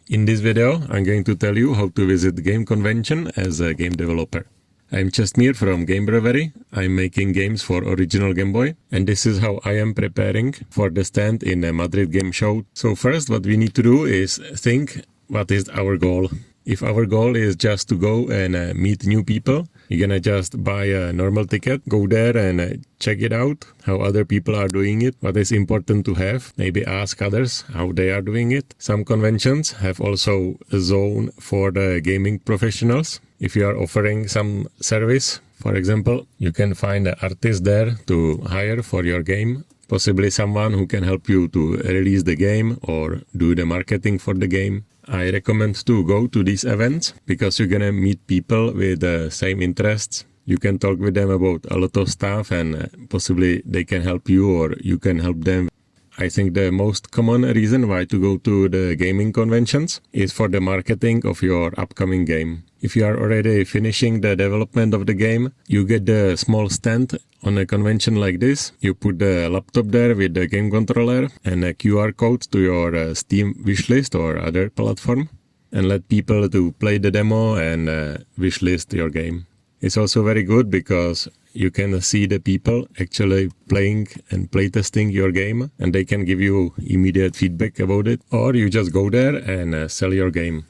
In this video, I'm going to tell you how to visit game convention as a game developer. I'm Čestmír from Game-Brewery. I'm making games for original Game Boy, and this is how I am preparing for the stand in a Madrid game show. So first, what we need to do is think what is our goal. If our goal is just to go and meet new people, you're gonna just buy a normal ticket, go there and check it out, how other people are doing it, what is important to have, maybe ask others how they are doing it. Some conventions have also a zone for the gaming professionals. If you are offering some service, for example, you can find an artist there to hire for your game. Possibly someone who can help you to release the game or do the marketing for the game. I recommend to go to these events because you're gonna meet people with the same interests. You can talk with them about a lot of stuff and possibly they can help you or you can help them. I think the most common reason why to go to the gaming conventions is for the marketing of your upcoming game. If you are already finishing the development of the game, you get the small stand on a convention like this. You put the laptop there with the game controller and a QR code to your Steam wishlist or other platform and let people to play the demo and wishlist your game. It's also very good because you can see the people actually playing and playtesting your game and they can give you immediate feedback about it, or you just go there and sell your game.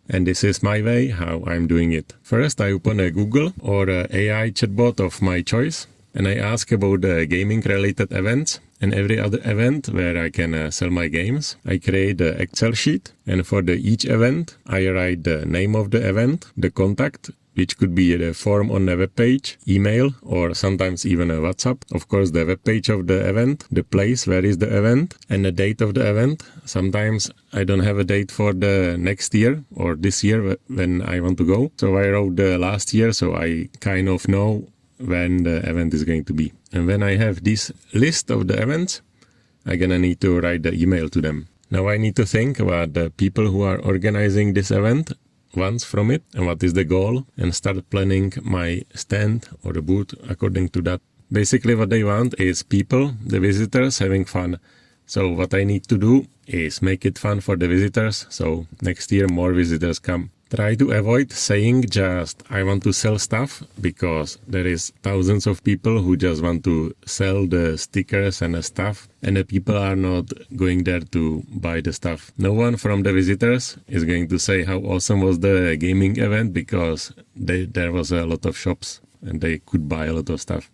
And this is my way how I'm doing it. First, I open a Google or a AI chatbot of my choice and I ask about the gaming related events and every other event where I can sell my games. I create an Excel sheet and for each event, I write the name of the event, the contact, which could be the form on the web page, email, or sometimes even a WhatsApp. Of course, the web page of the event, the place where is the event, and the date of the event. Sometimes I don't have a date for the next year or this year when I want to go. So I wrote the last year, so I kind of know when the event is going to be. And when I have this list of the events, I'm gonna need to write the email to them. Now I need to think about the people who are organizing this event wants from it and what is the goal and start planning my stand or the booth according to that. Basically what they want is people, the visitors, having fun. So what I need to do is make it fun for the visitors so next year more visitors come. Try to avoid saying just I want to sell stuff because there is thousands of people who just want to sell the stickers and the stuff and the people are not going there to buy the stuff. No one from the visitors is going to say how awesome was the gaming event because there was a lot of shops and they could buy a lot of stuff.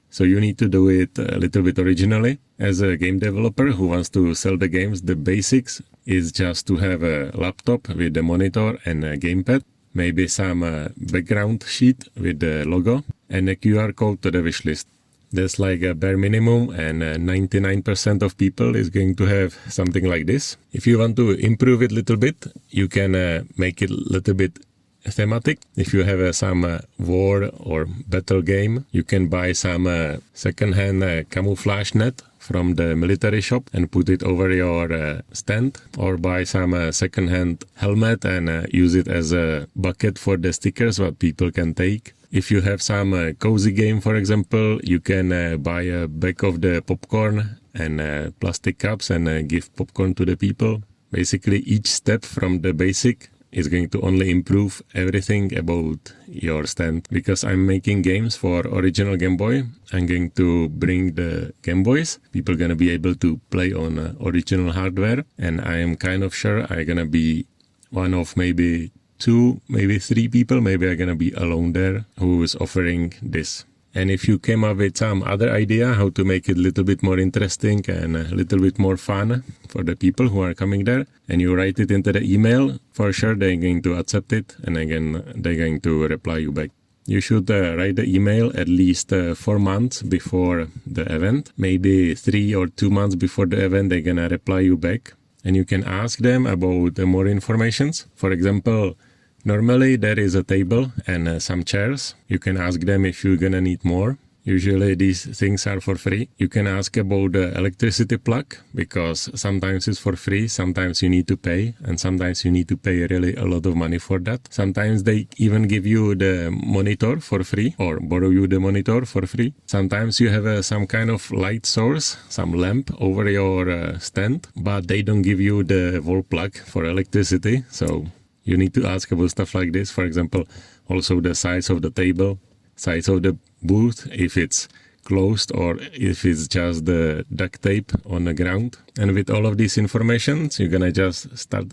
So you need to do it a little bit originally. As a game developer who wants to sell the games, the basics is just to have a laptop with a monitor and a gamepad, maybe some background sheet with the logo and a QR code to the wishlist. That's like a bare minimum and 99% of people is going to have something like this. If you want to improve it a little bit, you can make it a little bit thematic. If you have some war or battle game, you can buy some second-hand camouflage net from the military shop and put it over your stand, or buy some second-hand helmet and use it as a bucket for the stickers what people can take. If you have some cozy game, for example, you can buy a bag of the popcorn and plastic cups and give popcorn to the people. Basically, each step from the basic is going to only improve everything about your stand. Because I'm making games for original Game Boy, I'm going to bring the Game Boys. People are going to be able to play on original hardware. And I am kind of sure I'm going to be one of maybe 2, maybe 3 people, maybe I'm going to be alone there who is offering this. And if you came up with some other idea how to make it a little bit more interesting and a little bit more fun for the people who are coming there, and you write it into the email, for sure they're going to accept it and again they're going to reply you back. You should write the email at least 4 months before the event. Maybe 3 or 2 months before the event they're gonna reply you back. And you can ask them about more informations. For example, normally there is a table and some chairs. You can ask them if you're gonna need more. Usually these things are for free. You can ask about the electricity plug because sometimes it's for free, sometimes you need to pay, and sometimes you need to pay really a lot of money for that. Sometimes they even give you the monitor for free or borrow you the monitor for free. Sometimes you have some kind of light source, some lamp over your stand, but they don't give you the wall plug for electricity. So you need to ask about stuff like this. For example, also the size of the table, size of the booth, if it's closed or if it's just the duct tape on the ground. And with all of these informations, you're gonna just start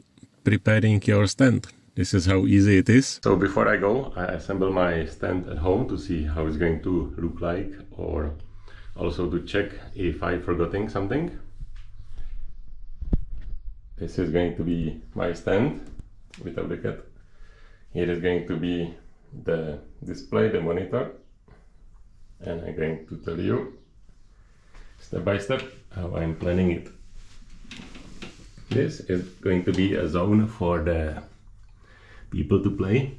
preparing your stand. This is how easy it is. So before I go, I assemble my stand at home to see how it's going to look like, or also to check if I'm forgetting something. This is going to be my stand without the cat. Here is going to be the display, the monitor, and I'm going to tell you step by step how I'm planning it. This is going to be a zone for the people to play.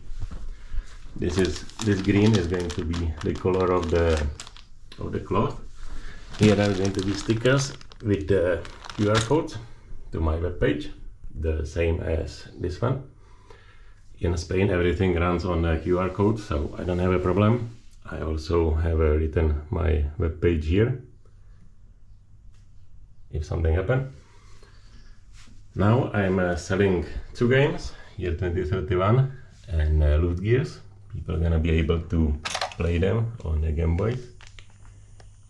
This green is going to be the color of the cloth. Here are going to be stickers with the QR code to my webpage, the same as this one. In Spain, everything runs on a QR code, so I don't have a problem. I also have written my web page here, if something happens. Now I'm selling 2 games, Year 2031 and Loot Gears. People are gonna be able to play them on the Game Boy.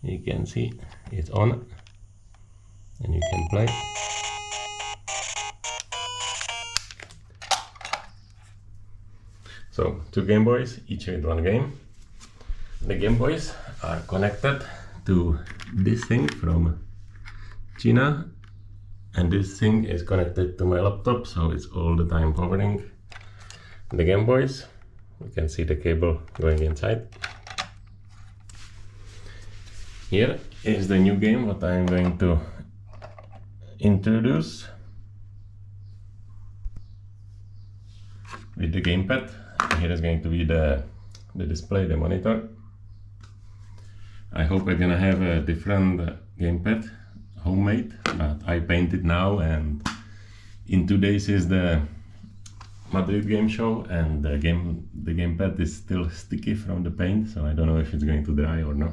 You can see it's on, and you can play. So 2 Game Boys, each with 1 game. The Game Boys are connected to this thing from China, and this thing is connected to my laptop, so it's all the time powering the Game Boys. You can see the cable going inside. Here is the new game what I'm going to introduce with the gamepad. Here is going to be the display, the monitor. I hope I'm gonna have a different gamepad, homemade, but I painted now, and in 2 days is the Madrid game show, and the gamepad is still sticky from the paint, so I don't know if it's going to dry or not.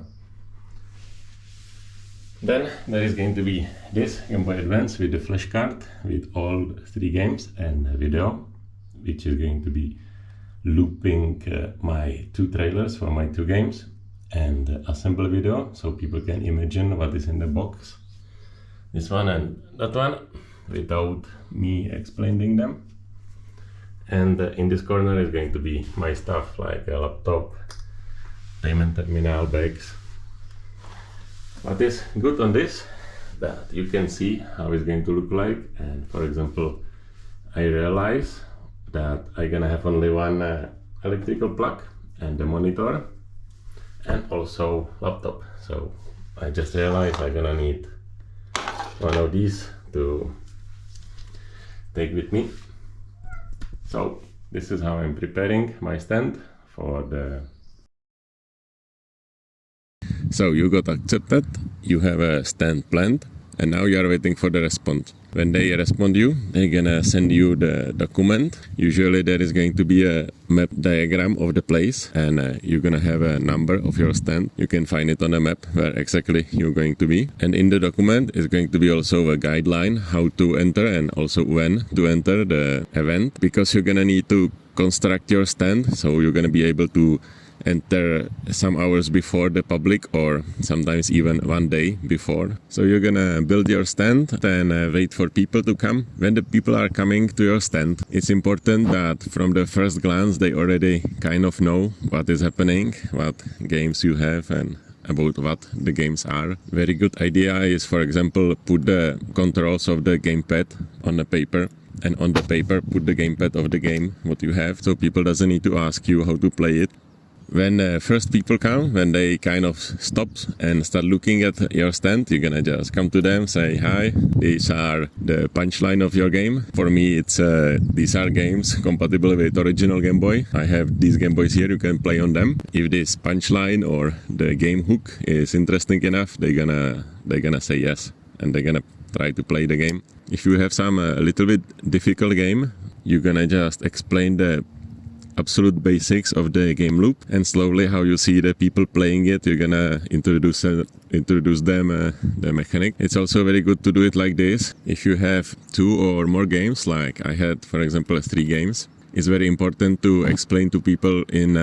Then there is going to be this Game Boy Advance with the flash card with all 3 games and video, which is going to be looping my 2 trailers for my 2 games and assembly video, so people can imagine what is in the box. This one and that one, without me explaining them. And in this corner is going to be my stuff, like a laptop, payment terminal, bags. What is good on this, that you can see how it's going to look like. And for example, I realize that I'm gonna have only 1 electrical plug and the monitor, and also laptop. So I just realized I'm gonna need 1 of these to take with me. So this is how I'm preparing my stand for the... So you got accepted, you have a stand planned, and now you are waiting for the response. When they respond you, they're gonna send you the document. Usually there is going to be a map diagram of the place, and you're gonna have a number of your stand. You can find it on a map where exactly you're going to be. And in the document is going to be also a guideline how to enter and also when to enter the event, because you're gonna need to construct your stand, so you're gonna be able to enter some hours before the public, or sometimes even 1 day before. So you're gonna build your stand and wait for people to come. When the people are coming to your stand, it's important that from the first glance they already kind of know what is happening, what games you have, and about what the games are. Very good idea is, for example, put the controls of the gamepad on the paper, and on the paper put the gamepad of the game what you have, so people doesn't need to ask you how to play it. When first people come, when they kind of stop and start looking at your stand, you're gonna just come to them, say, hi, these are the punchline of your game. For me, it's these are games compatible with original Game Boy. I have these Game Boys here, you can play on them. If this punchline or the game hook is interesting enough, they're gonna say yes, and they're gonna try to play the game. If you have some a little bit difficult game, you're gonna just explain the absolute basics of the game loop, and slowly how you see the people playing it, you're gonna introduce them the mechanic. It's also very good to do it like this. If you have 2 or more games, like I had for example 3 games, it's very important to explain to people in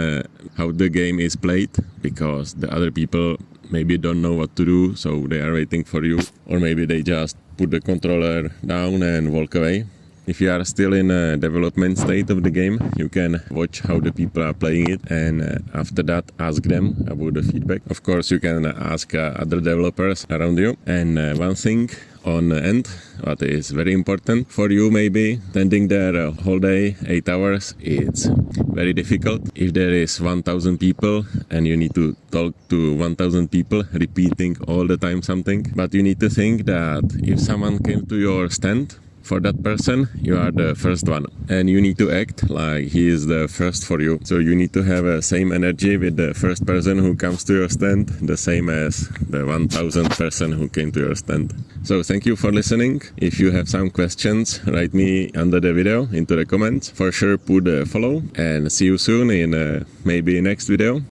how the game is played, because the other people maybe don't know what to do, so they are waiting for you, or maybe they just put the controller down and walk away. If you are still in a development state of the game, you can watch how the people are playing it, and after that ask them about the feedback. Of course, you can ask other developers around you. And one thing on the end, what is very important for you, maybe standing there a whole day, 8 hours, it's very difficult. If there is 1,000 people and you need to talk to 1,000 people, repeating all the time something, but you need to think that if someone came to your stand, for that person, you are the first one, and you need to act like he is the first for you. So you need to have the same energy with the first person who comes to your stand, the same as the 1,000th person who came to your stand. So thank you for listening. If you have some questions, write me under the video into the comments. For sure, put a follow, and see you soon in maybe next video.